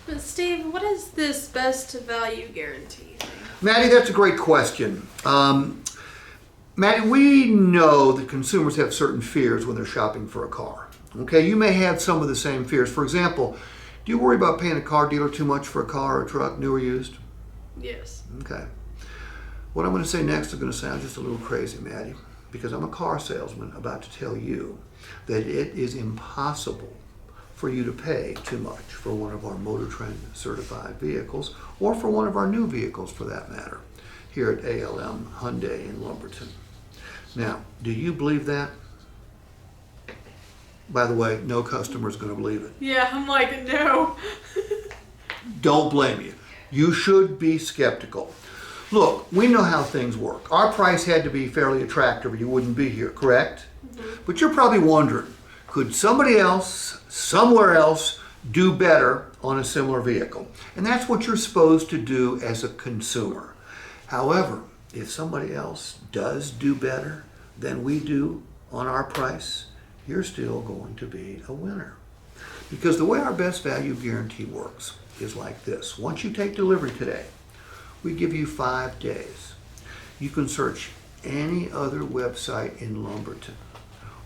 But Steve, what is this best value guarantee thing? Maddie, that's a great question. Maddie, we know that consumers have certain fears when they're shopping for a car. Okay, you may have some of the same fears. For example, do you worry about paying a car dealer too much for a car or a truck, new or used? Yes. Okay. What I'm going to say next is going to sound just a little crazy, Maddie, because I'm a car salesman about to tell you that it is impossible for you to pay too much for one of our Motor Trend certified vehicles, or for one of our new vehicles for that matter, here at ALM Hyundai in Lumberton. Now, do you believe that? By the way, no customer is going to believe it. Yeah, I'm like, no. Don't blame you. You should be skeptical. Look, we know how things work. Our price had to be fairly attractive or you wouldn't be here, correct? Mm-hmm. But you're probably wondering, could somebody else, somewhere else, do better on a similar vehicle? And that's what you're supposed to do as a consumer. However, if somebody else does do better than we do on our price, you're still going to be a winner. Because the way our best value guarantee works is like this. Once you take delivery today, we give you 5 days. You can search any other website in Lumberton,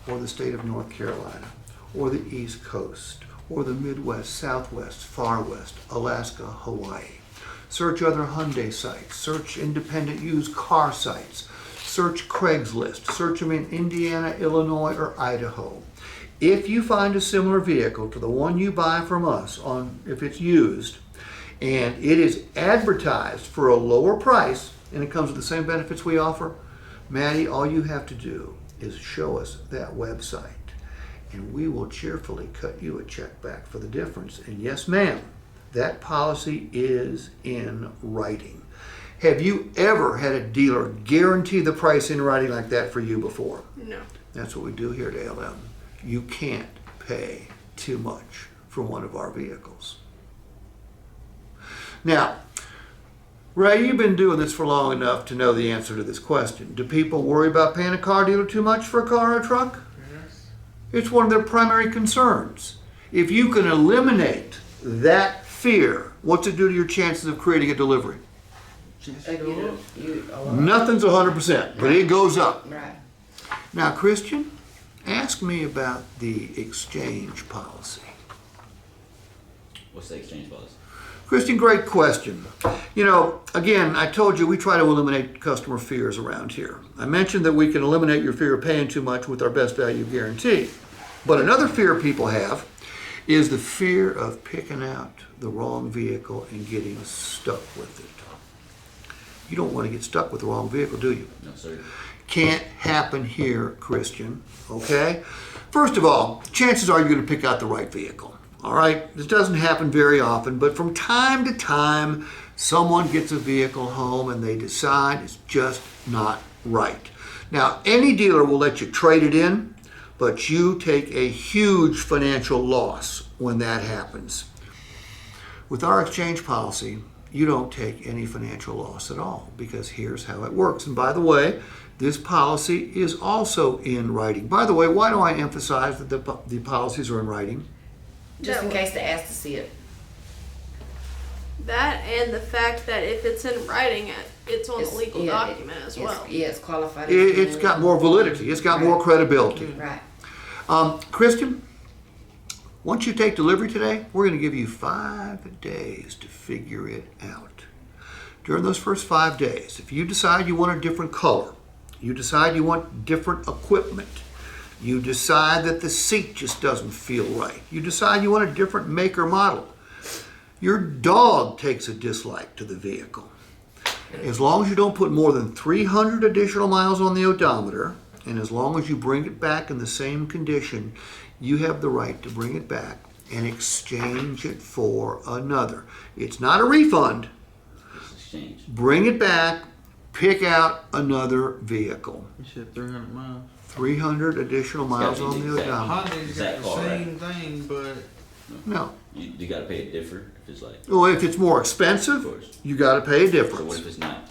or the state of North Carolina, or the East Coast, or the Midwest, Southwest, Far West, Alaska, Hawaii. Search other Hyundai sites, search independent used car sites, search Craigslist, search them in Indiana, Illinois, or Idaho. If you find a similar vehicle to the one you buy from us, if it's used, and it is advertised for a lower price, and it comes with the same benefits we offer, Maddie, all you have to do is show us that website, and we will cheerfully cut you a check back for the difference. And yes, ma'am, that policy is in writing. Have you ever had a dealer guarantee the price in writing like that for you before? No. That's what we do here at ALM. You can't pay too much for one of our vehicles. Now, Ray, you've been doing this for long enough to know the answer to this question. Do people worry about paying a car dealer too much for a car or a truck? Yes. It's one of their primary concerns. If you can eliminate that fear, what's it do to your chances of creating a delivery? Nothing's 100%, but it goes up. Right. Now, Christian, ask me about the exchange policy. What's the exchange policy? Christian, great question. You know, again, I told you we try to eliminate customer fears around here. I mentioned that we can eliminate your fear of paying too much with our best value guarantee. But another fear people have is the fear of picking out the wrong vehicle and getting stuck with it. You don't want to get stuck with the wrong vehicle, do you? No, sir. Can't happen here, Christian, okay? First of all, chances are you're going to pick out the right vehicle, all right? This doesn't happen very often, but from time to time, someone gets a vehicle home and they decide it's just not right. Now, any dealer will let you trade it in, but you take a huge financial loss when that happens. With our exchange policy, you don't take any financial loss at all, because here's how it works. And by the way, this policy is also in writing. By the way, why do I emphasize that the policies are in writing? Just in case they ask to see it. That and the fact that if it's in writing, it's on a legal document as well. Yeah, it's qualified. It's got more validity. It's got more credibility. Right. Christian, once you take delivery today, we're going to give you 5 days to figure it out. During those first 5 days, if you decide you want a different color, you decide you want different equipment, you decide that the seat just doesn't feel right, you decide you want a different make or model, your dog takes a dislike to the vehicle, as long as you don't put more than 300 additional miles on the odometer, and as long as you bring it back in the same condition, you have the right to bring it back and exchange it for another. It's not a refund. It's exchange. Bring it back, pick out another vehicle. You said 300 miles. 300 additional miles on the odometer. Hyundai's Exact got the car, same thing, but No. You got to pay it different if it's like. Well, if it's more Of expensive, course. you got to pay a So what difference. if it's not?